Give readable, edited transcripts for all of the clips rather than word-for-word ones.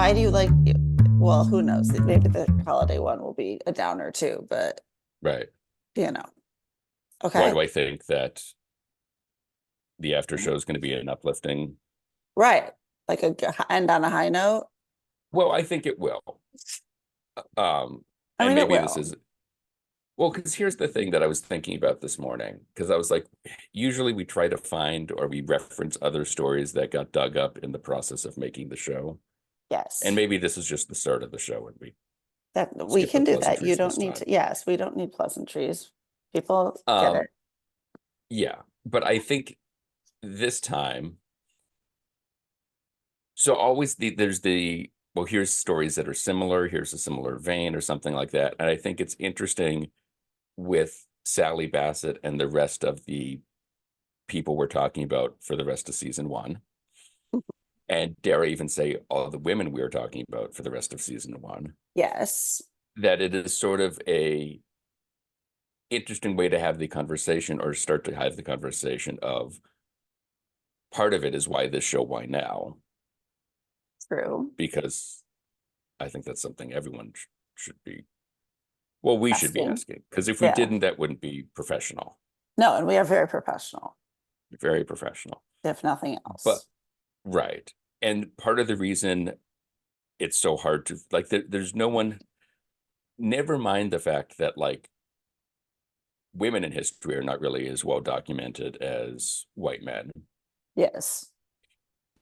why do you like, well, who knows? Maybe the holiday one will be a downer too, but Right. you know, Why okay. do I think that the after show is going to be an uplifting? Right. Like end on a high note. Well, I think it will. I And mean, it maybe this will. is well, because here's the thing that I was thinking about this morning. Because I was like, usually we try to find or we reference other stories that got dug up in the process of making the show. And Yes. maybe this is just the start of the show and we That we skip the can do that. You pleasantries don't this need time. to, yes, we don't need pleasantries. People get Um, it. yeah, but I think this time, so always there's the well, here's stories that are similar, here's a similar vein or something like that. And I think it's interesting with Sally Bassett and the rest of the people we're talking about for the rest of season one. And dare I even say all the women we are talking about for the rest of season one, Yes. that it is sort of a interesting way to have the conversation or start to have the conversation of part of it is why this show, why now? True. Because I think that's something everyone should be, well, we should be Asking. asking. Because if we Yeah. didn't, that wouldn't be professional, No, and we are very professional, very professional. if nothing But, else. right. And part of the reason it's so hard to, like, there's no one, never mind the fact that, like, women in history are not really as well documented as white men. Yes.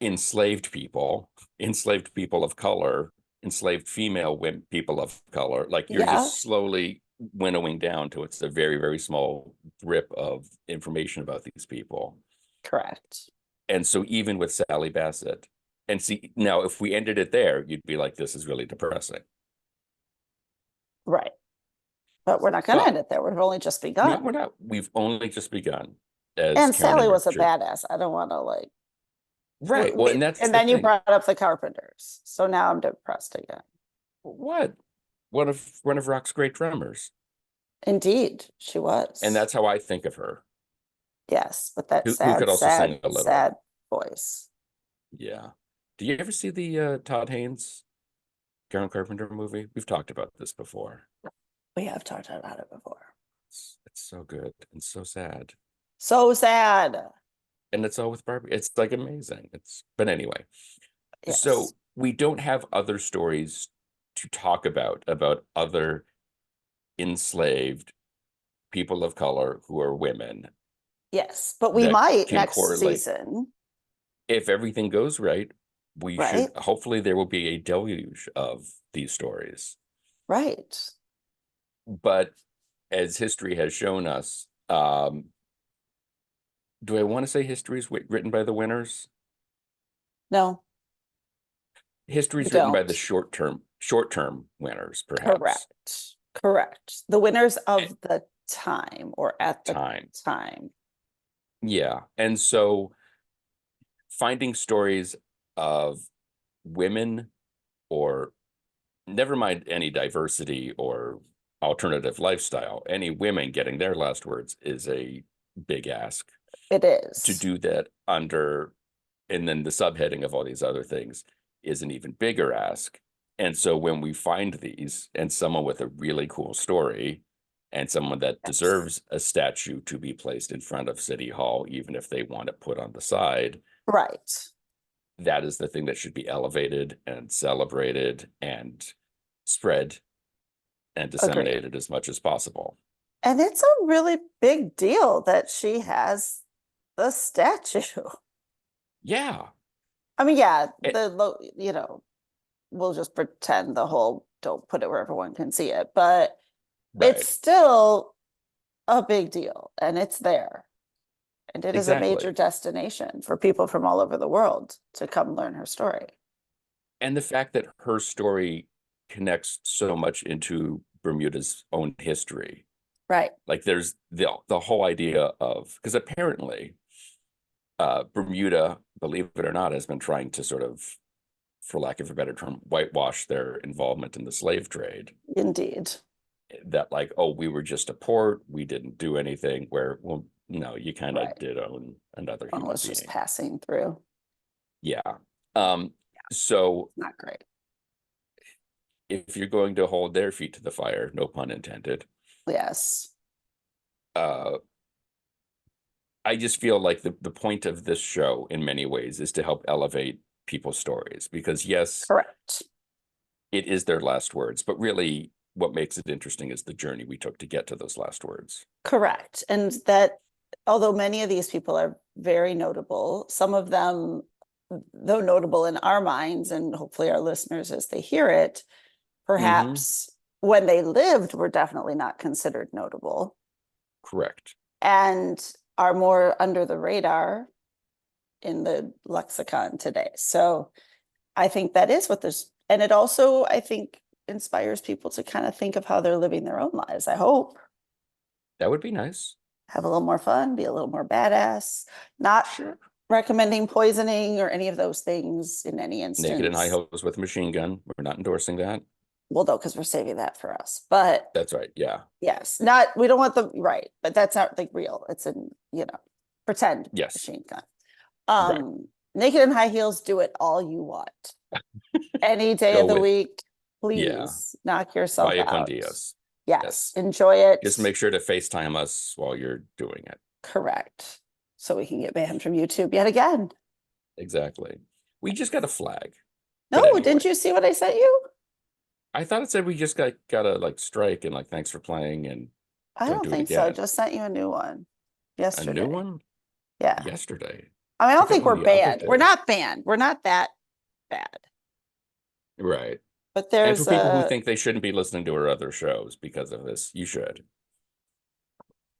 Enslaved people of color, enslaved female people of color, like you're Yeah. just slowly winnowing down to it's a very, very small drip of information about these people. Correct. And so even with Sally Bassett, and see now if we ended it there, you'd be like, this is really depressing. Right. But we're not going to end But it there. We've only just no, begun. we're not. We've only just begun, as And Karen Sally and was a Richard. badass. I don't want to like, Right. Well, and that's and the then you thing. brought up the Carpenters. So now I'm depressed again. What? One of rock's great drummers. Indeed, she And was. that's how I think of her. Yes, with that Who sad, could also sad, sing a little. sad voice. Yeah. Do you ever see the Todd Haynes, Karen Carpenter movie? We've talked about this before. We have talked about it before. It's so good and so sad. So sad. And it's all with Barbie. It's like amazing. But anyway. Yes. So we don't have other stories to talk about other enslaved people of color who are women Yes. But we that might can next correlate. season, If everything goes right, we should right? hopefully there will be a deluge of these stories. Right. But as history has shown us, do I want to say history is written by the winners? No, History we is written by the don't. short term winners, perhaps. Correct. Correct. The winners At of the time or at the time. time. Yeah. And so finding stories of women or never mind any diversity or alternative lifestyle, any women getting their last words is a big ask. It To is. do that under, and then the subheading of all these other things is an even bigger ask. And so when we find these and someone with a really cool story and someone that Yes. deserves a statue to be placed in front of City Hall, even if they want it put on the side, Right. that is the thing that should be elevated and celebrated and spread and Agreed. disseminated as much as possible. And it's a really big deal that she has the statue. Yeah. I mean, yeah, It, we'll just pretend the whole don't put it where everyone can see it, but it's right. still a big deal and it's there. And it is a Exactly. major destination for people from all over the world to come learn her story. And the fact that her story connects so much into Bermuda's own history. Right. Like there's the whole idea of, because apparently Bermuda, believe it or not, has been trying to sort of, for lack of a better term, whitewash their involvement in the slave trade. Indeed. That like, oh, we were just a port, we didn't do anything. Where, well, no, you kind of Right. did own another One human was just being. passing through. Yeah. Um, so Not great. if you're going to hold their feet to the fire, no pun intended, Yes, uh, I just feel like the point of this show in many ways is to help elevate people's stories because yes, correct. it is their last words, but really what makes it interesting is the journey we took to get to those last words. Correct. And that although many of these people are very notable, some of them, though notable in our minds and hopefully our listeners as they hear it, perhaps when they lived were definitely not considered notable Correct. and are more under the radar in the lexicon today. So I think that is what this, and it also, I think, inspires people to kind of think of how they're living their own lives. I hope That would be nice. have a little more fun, be a little more badass, not Sure. recommending poisoning or any of those things in any Naked in high instance. heels with a machine gun. We're not endorsing that. Well, though, because we're saving that for us. But That's right. Yeah. yes, not, we don't want the, right, but that's not like real. It's an, pretend Yes. machine gun. Right. Naked in high heels, do it all you want. Any day of Go the with, week, yeah. please knock yourself Vaya con out. Dios. Yes, enjoy it. Just make sure to FaceTime us while you're doing it. Correct. So we can get banned from YouTube yet again. Exactly. We just got a flag. No, But anyway, didn't you see what I sent you? I thought it said we just got a like strike and like thanks for playing and I don't don't do it think so. I again. just sent you a new one A yesterday. new one Yeah. yesterday. I mean, I don't got think one we're the other banned. We're day. not banned. We're not that bad. Right. But And there's for people who think they shouldn't be listening to our other shows because of this, you should.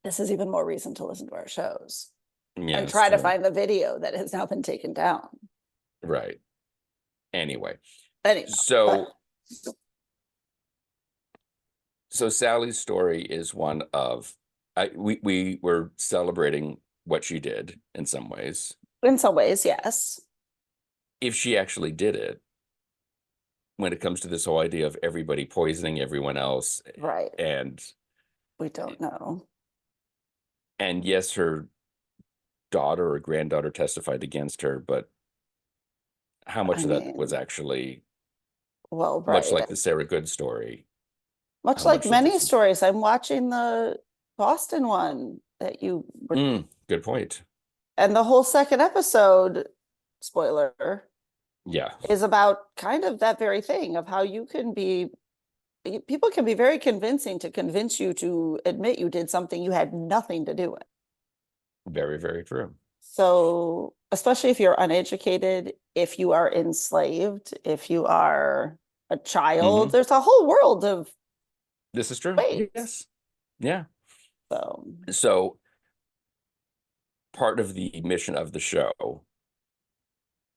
this is even more reason to listen to our shows Yeah, and it's try to true. find the video that has now been taken down. Right. Anyway, Anyway, so Sally's story is one of we were celebrating what she did in some ways. in some ways, yes. If she actually did it, when it comes to this whole idea of everybody poisoning everyone else, Right. and We don't know. yes, her daughter or granddaughter testified against her, but how much I of that was mean, actually well, much right. like the Sarah Good story? Much How like much of many this is stories. I'm watching the Boston one that you were, good point. and the whole second episode, spoiler, Yeah, is about kind of that very thing of how you can be, people can be very convincing to convince you to admit you did something you had nothing to do with. very, very true. So, especially if you're uneducated, if you are enslaved, if you are a child, there's a whole world of This is true. ways. Yes. Yeah. So, So part of the mission of the show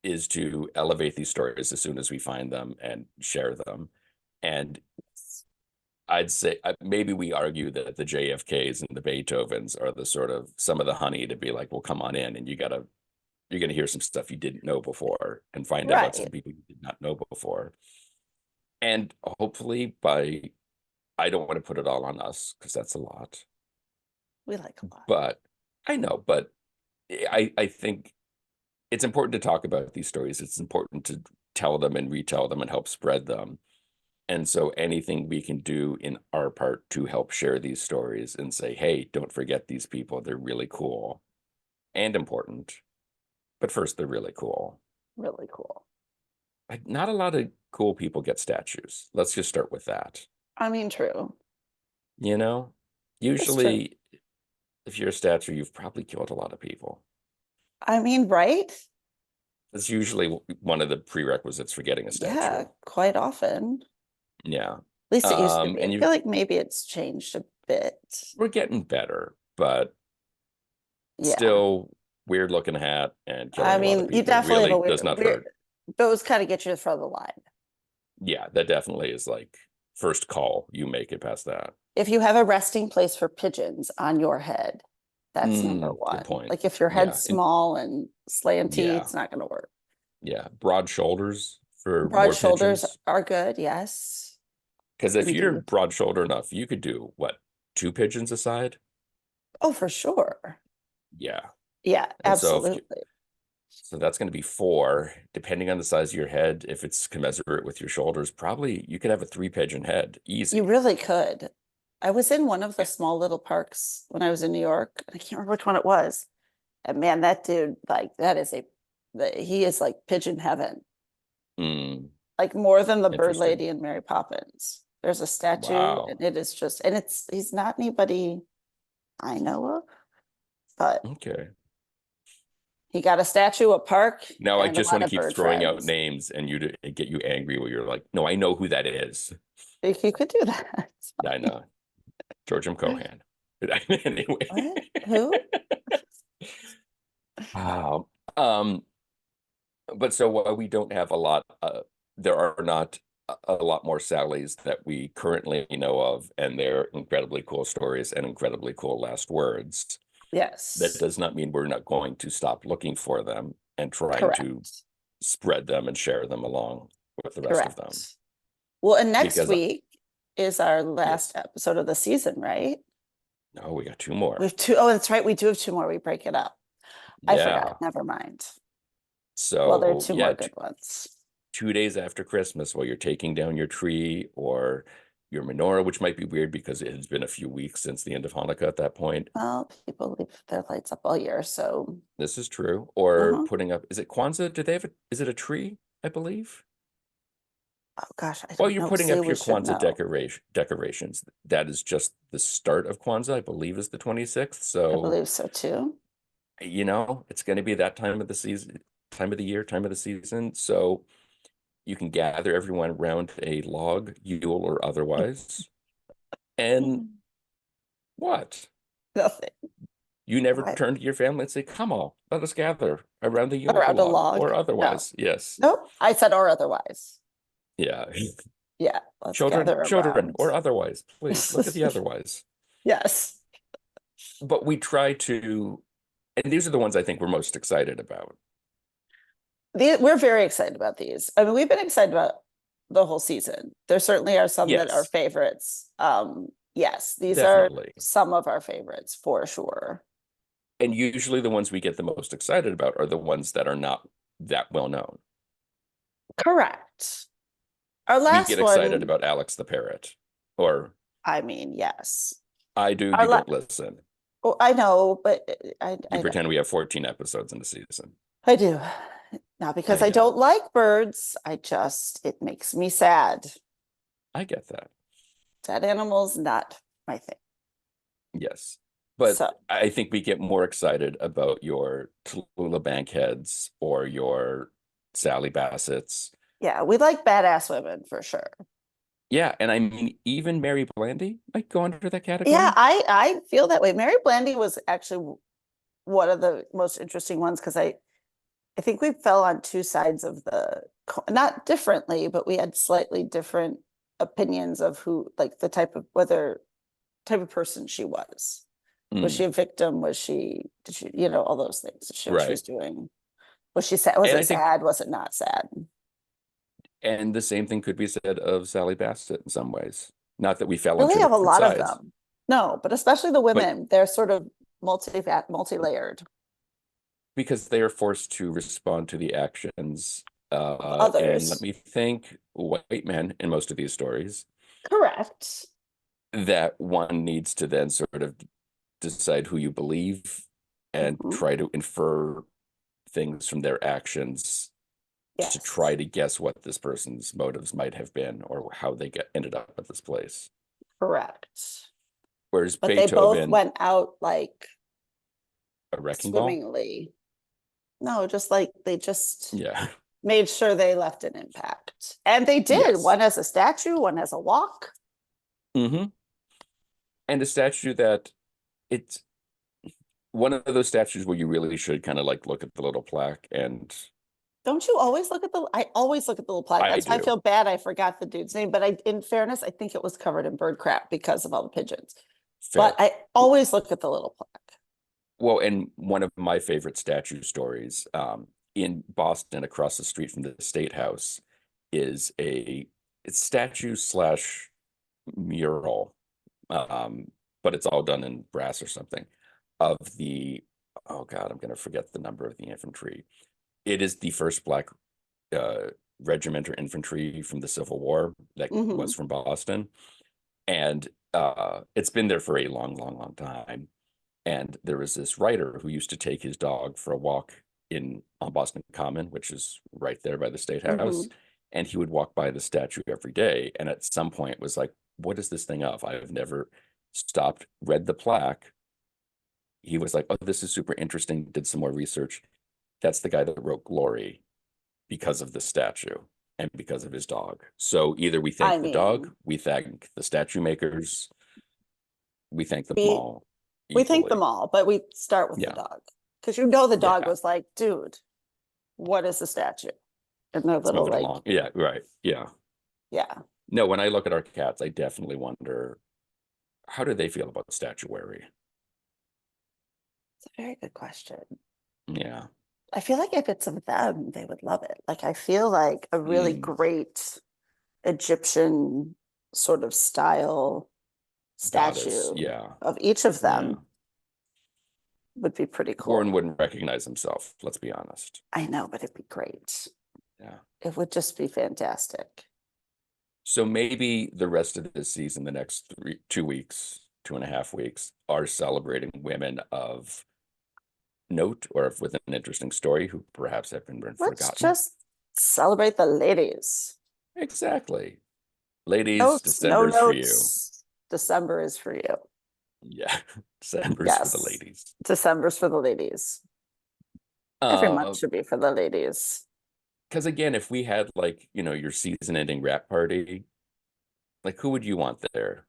is to elevate these stories as soon as we find them and share them. And I'd say maybe we argue that the JFKs and the Beethovens are the sort of some of the honey to be like, well, come on in and you're going to hear some stuff you didn't know before and find out about some right. people you did not know before. And hopefully I don't want to put it all on us because that's a lot. We like a lot. But I know, but I think it's important to talk about these stories. It's important to tell them and retell them and help spread them. And so anything we can do in our part to help share these stories and say, hey, don't forget these people. They're really cool and important. But first, they're really cool. Really cool. Like, not a lot of cool people get statues. Let's just start with that. I mean, true. You know, It's true. usually if you're a statue, you've probably killed a lot of people. I mean, right? That's usually one of the prerequisites for getting a statue. Yeah, quite often. Yeah. At least it used to be. And I feel like maybe it's changed a bit. we're getting better, but Yeah. still weird looking hat and killing I a lot of mean, you people definitely have really a does not weird, hurt. those kind of get you from the line. Yeah, that definitely is like first call. You make it past that. If you have a resting place for pigeons on your head, that's number one. Good point. Like if your head's small and slanty, Yeah. it's not going to work. Yeah, broad shoulders for Broad more shoulders pigeons. are good, yes. Because if you're Indeed. broad shoulder enough, you could do what, 2 pigeons a side? Oh, for sure. Yeah. Yeah, And so absolutely. So that's going to be 4, depending on the size of your head. If it's commensurate with your shoulders, probably you could have a 3-pigeon head, You easy. really could. I was in one of the small little parks when I was in New York. I can't remember which one it was. And man, that dude, like, he is like pigeon heaven, Mm, like more than the bird interesting. lady and Mary Poppins. There's a statue, Wow. and it is just, and he's not anybody I know of, but Okay. he got a statue, a park, Now I and a just want lot to of keep bird throwing out friends. names and you to get you angry where you're like, no, I know who that is. If you could do that. It's I know. George M. fine. Cohan. Anyway. What? Who? Wow. Um, but so while we don't have a lot, there are not a lot more Sallys that we currently know of, and they're incredibly cool stories and incredibly cool last words. That Yes, does not mean we're not going to stop looking for them and trying to correct. spread them and share them along with the rest of them. Correct. Well, and next Because, week is our yes, last episode of the season, right? no, we got 2 We more. have two. Oh, that's right. We do have two more. We break it up. I forgot. Yeah. Never mind. Well, there are So, two yeah, more good ones. 2 days after Christmas, while you're taking down your tree or your menorah, which might be weird because it has been a few weeks since the end of Hanukkah at that point. Well, people leave their lights up all year, so This is true. Or uh-huh. putting up, is it Kwanzaa? Do they have is it a tree? I believe. Oh gosh, I Well, don't you're know. putting See, up we your should Kwanzaa know. decorations. That is just the start of Kwanzaa, I believe, is the 26th. I So, believe so too. it's going to be that time of the season, time of the year, time of the season. So you can gather everyone around a log, Yule or otherwise. And Mm. what? Nothing. You never What? turn to your family and say, come on, let us gather around the Yule Around a log log? or No. otherwise. Yes. Nope. I said or otherwise. Yeah. Yeah, let's Children, gather children, around. or otherwise. Please look at the otherwise. Yes. But we try to, and these are the ones I think we're most excited about. We're very excited about these. I mean, we've been excited about the whole season. There certainly are some that are Yes, favorites. Yes, these are definitely. some of our favorites for sure. And usually the ones we get the most excited about are the ones that are not that well known. Correct. Our We last get excited one, about Alex the Parrot, or I mean, yes. I do, Our you la don't listen. Oh, I know, but You pretend we have 14 episodes in the season. I do. Not because I I know. don't like birds. It makes me sad. I get that. Sad animals, not my thing. Yes. But So I think we get more excited about your Tallulah Bankheads or your Sally Bassets. yeah, we like badass women for sure. Yeah, and I mean, even Mary Blandy might go under that Yeah, category. I feel that way. Mary Blandy was actually one of the most interesting ones because I think we fell on two sides of not differently, but we had slightly different opinions of who, like the type of whether type of person she was. Was she Mm, a victim? Did she, all those things? Did she know what she right. was doing? Was she sad? Was And it I think, sad? Was it not sad? and the same thing could be said of Sally Bassett in some ways. Not that we fell on Really two have a different lot of sides, them. No, but especially the but women, they're sort of multi-layered. because they are forced to respond to the actions. And let Others, me think, white men in most of these stories, correct. that one needs to then sort of decide who you believe and Mhm. try to infer things from their actions to Yes, try to guess what this person's motives might have been or how they ended up at this place. correct. Whereas But they both Beethoven, went out like a wrecking ball, swimmingly. No, just like they just yeah, made sure they left an impact. And they did. yes, One has a statue, one has a walk. hmm and a statue that it's one of those statues where you really should kind of like look at the little plaque, and Don't you always look at I always look at the little plaque. I That's why I do. feel bad. I forgot the dude's name, but in fairness, I think it was covered in bird crap because of all the pigeons. But Fair. I always look at the little plaque. Well, and one of my favorite statue stories, in Boston, across the street from the State House, is it's statue slash mural, but it's all done in brass or something, of the, oh God, I'm going to forget the number of the infantry. it is the first black regiment or infantry from the Civil War that was from Boston. And it's been there for a long, long, long time. And there was this writer who used to take his dog for a walk on Boston Common, which is right there by the State House. And he would walk by the statue every day. And at some point was like, what is this thing of? I've never stopped, read the plaque. He was like, oh, this is super interesting. Did some more research. That's the guy that wrote Glory because of the statue and because of his dog. So either we thank the dog, we thank the statue makers, we thank them all. We thank them all, but we start with the dog. Because the dog was like, dude, what is the statue? And they're little like, along. Yeah, right. Yeah. Yeah. No, when I look at our cats, I definitely wonder, how do they feel about statuary? It's a very good question. Yeah. I feel like if it's of them, they would love it. Like, I feel like a really great Egyptian sort of style statue of each of them would be pretty cool. Warren wouldn't recognize himself, let's be honest. I know, but it'd be great. Yeah. It would just be fantastic. So maybe the rest of this season, the next 2 weeks, 2.5 weeks, are celebrating women of note or with an interesting story who perhaps have been forgotten. Let's just celebrate the ladies. Exactly. Ladies, December's for you. December is for you. Yeah. December's for the ladies. December's for the ladies. Every month should be for the ladies. Because again, if we had like, your season ending wrap party, like who would you want there?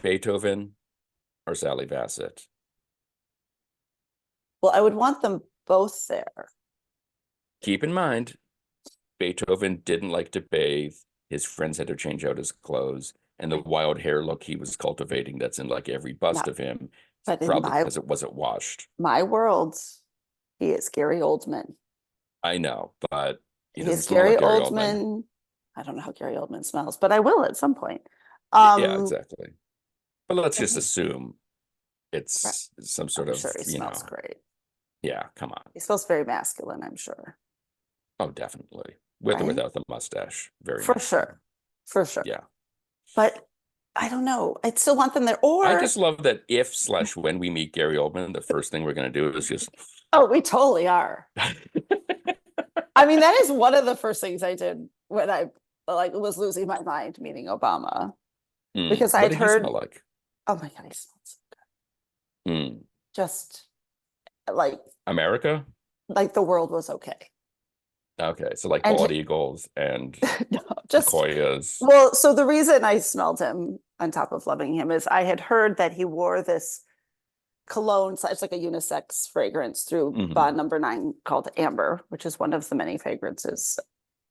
Beethoven or Sally Basset? Well, I would want them both there. Keep in mind, Beethoven didn't like to bathe. His friends had to change out his clothes. And the wild hair look he was cultivating that's in like every bust of him, but probably because it wasn't washed. My world, he is Gary Oldman. I know, but he's Gary Oldman. I don't know how Gary Oldman smells, but I will at some point. Yeah, exactly. But let's just assume it's some sort of, sure he smells great. Yeah, come on. He smells very masculine, I'm sure. Oh, definitely. With or without the mustache. Very For sure. For sure. Yeah. But I don't know. I'd still want them there. Or I just love that when we meet Gary Oldman, the first thing we're going to do is just. Oh, we totally are. I mean, that is one of the first things I did when I was losing my mind meeting Obama. Because I'd heard. Smell like? Oh my God, he smelled so good. Just like America? Like the world was okay. Okay, so like bald eagles and no, just sequoias. Well, so the reason I smelled him on top of loving him is I had heard that he wore this cologne, it's like a unisex fragrance through Bond Number 9 called Amber, which is one of the many fragrances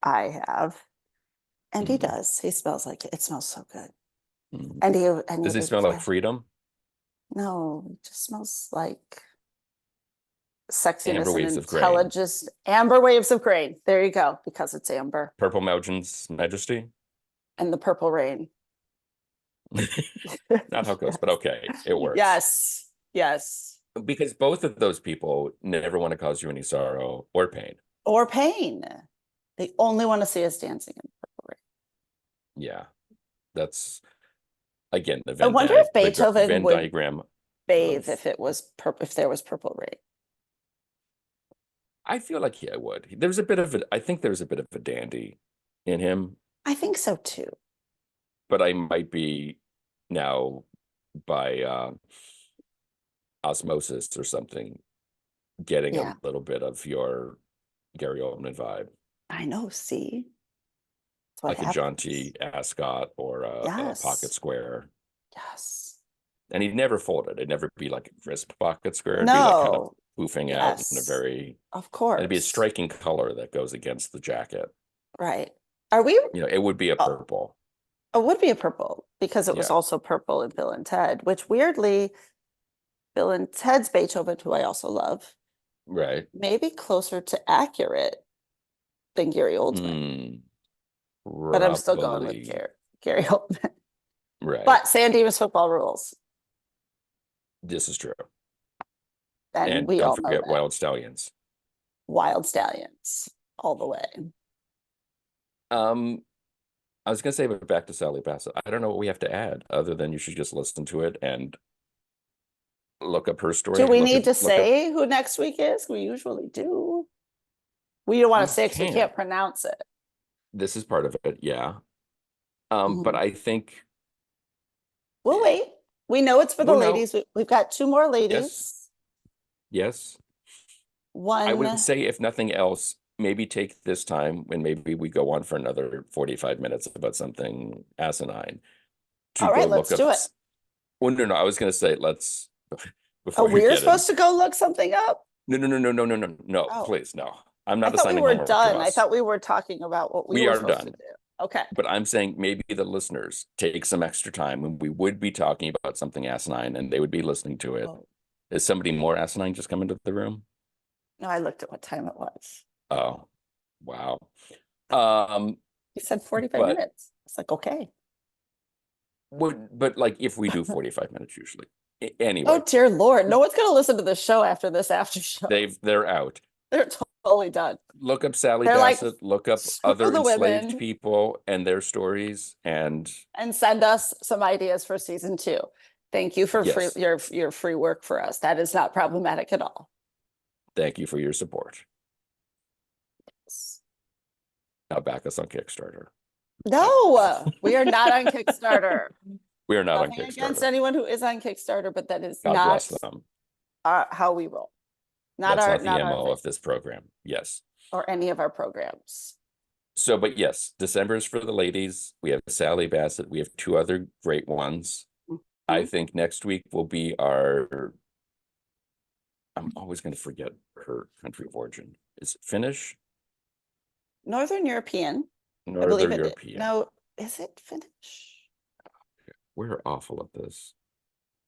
I have. And he does. He smells like it smells so good. And does he smell like freedom? No, he just smells like sexiness amber waves and of grain. Intelligence. Amber waves of grain. There you go, because it's amber. Purple Mountain's Majesty. And the purple rain. Not how it goes, but okay, it works. Yes, yes. Because both of those people never want to cause you any sorrow or pain. Or pain. They only want to see us dancing in purple rain. Yeah, that's again the I wonder if Beethoven Venn would diagram bathe if it was if there was purple rain. I feel like I would. There's a bit of I think there's a bit of a dandy in him. I think so too. But I might be now by osmosis or something getting a little bit of your Gary Oldman vibe. I know, see? Like a John T. Ascot or a pocket square. Yes. And he'd never fold it. It'd never be like a crisp pocket square. It'd be like kind of poofing out in a very... Of course. It'd be a striking color that goes against the jacket. Right. Are we... it would be a purple. It would be a purple because it was also purple in Bill and Ted, which weirdly, Bill and Ted's Beethoven, who I also love, right, maybe closer to accurate than Gary Oldman. But I'm still going with Gary Oldman. Right. But San Dimas football rules. This is true. And we don't all forget know that. Wild Stallions. Wild Stallions all the way. I was gonna say, but back to Sally Bassett. I don't know what we have to add other than you should just listen to it and look up her story. Do we Look need at to look up. say who next week is? We usually do. We don't want We to say because we can. can't pronounce it. This is part of it, yeah. Mhm. But I think We'll wait. We know it's for the well, no, ladies. We've got two more yes, ladies. yes. I One. would say, if nothing else, maybe take this time when maybe we go on for another 45 minutes about something asinine to All go right, look let's up. do it. Well, no, I was gonna say let's Oh, before you we're get in. supposed to go look something up? No, Oh, please, no. I'm I not thought we assigning were homework to done. I us. thought we were talking about what we We were are supposed to done. do. Okay. But I'm saying maybe the listeners take some extra time when we would be talking about something asinine and they would be listening to it. Oh, Is somebody more asinine just come into the room? no, I looked at what time it was. Oh, wow. Um, You said 45 but minutes. It's like, okay. but like if we do 45 minutes usually. Oh, Anyway, dear Lord. No one's going to listen to the show after this after show. they're out. They're totally done. Look up Sally They're like, Bassett, look up screw other the enslaved women people and their stories, and and send us some ideas for season 2. Thank you for yes, your free work for us. That is not problematic at all. thank you for your support. Now back us on Kickstarter. No, we are not on Kickstarter. We are not on Nothing against Kickstarter. anyone who is on Kickstarter, but that is God not bless them. how we roll. Not That's our, not the not our MO thing, of this program. Yes. or any of our programs. So, but yes, December is for the ladies. We have Sally Bassett. We have 2 other great ones. I Mhm. think next week will be our. I'm always going to forget her country of origin. Is it Finnish? Northern European, I believe Northern it. European. No, is it Finnish? We're awful at this.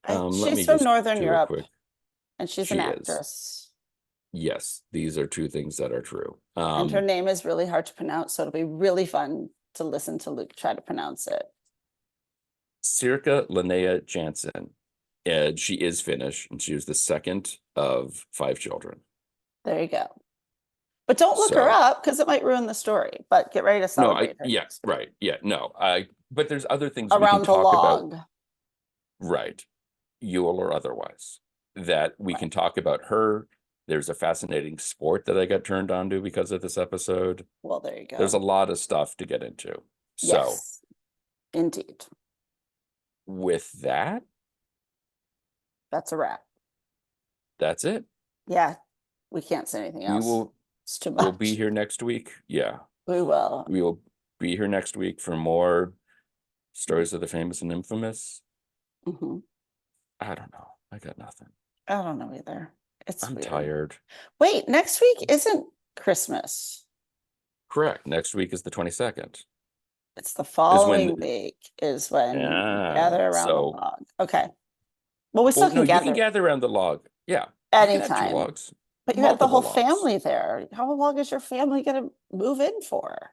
She's Let me from just Northern do a Europe, quick. and she's an She is. actress. Yes, these are 2 things that are true. And her name is really hard to pronounce, so it'll be really fun to listen to Luke try to pronounce it. Sirka Linnea Jansen. And she is Finnish, and she was the second of 5 children. There you go. But don't look her up because it might ruin the story. But get ready to No, celebrate her. yeah, right. Yeah, no. But there's other things we can Around the talk about. log. Right. Yule or otherwise. That we can talk about her. There's a fascinating sport that I got turned on to because of this episode. Well, there you go. There's a lot of stuff to get into. So Yes, indeed. with that, That's a wrap. that's it. Yeah, we can't say anything else. It's too much. We'll be here next week. Yeah. We will. We will be here next week for more stories of the famous and infamous. Mhm. I don't know. I got nothing. I don't know either. I'm weird. tired. Wait, next week isn't Christmas. Correct. Next week is the 22nd. It's the following week is when we gather around the log. Okay. Well, we still can gather. You can gather around the log. Yeah. Anytime. You can have 2 logs. But you have the whole family there. How long is your family going to move in for?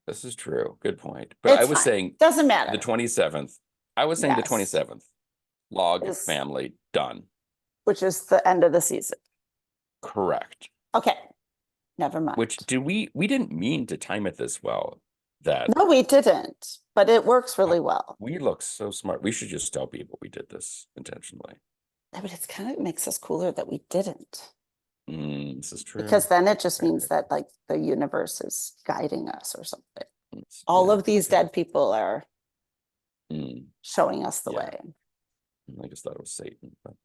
This is true. Good point. But I was saying doesn't matter. The 27th. I was saying the 27th. Log family done. Which is the end of the season. Correct. Okay. Never mind. Which we didn't mean to time it this well. That no, we didn't. But it works really well. We look so smart. We should just tell people we did this intentionally. Yeah, but it's kind of makes us cooler that we didn't. This is true. Because then it just means that like the universe is guiding us or something. All of these dead people are showing us the way. I just thought it was Satan. But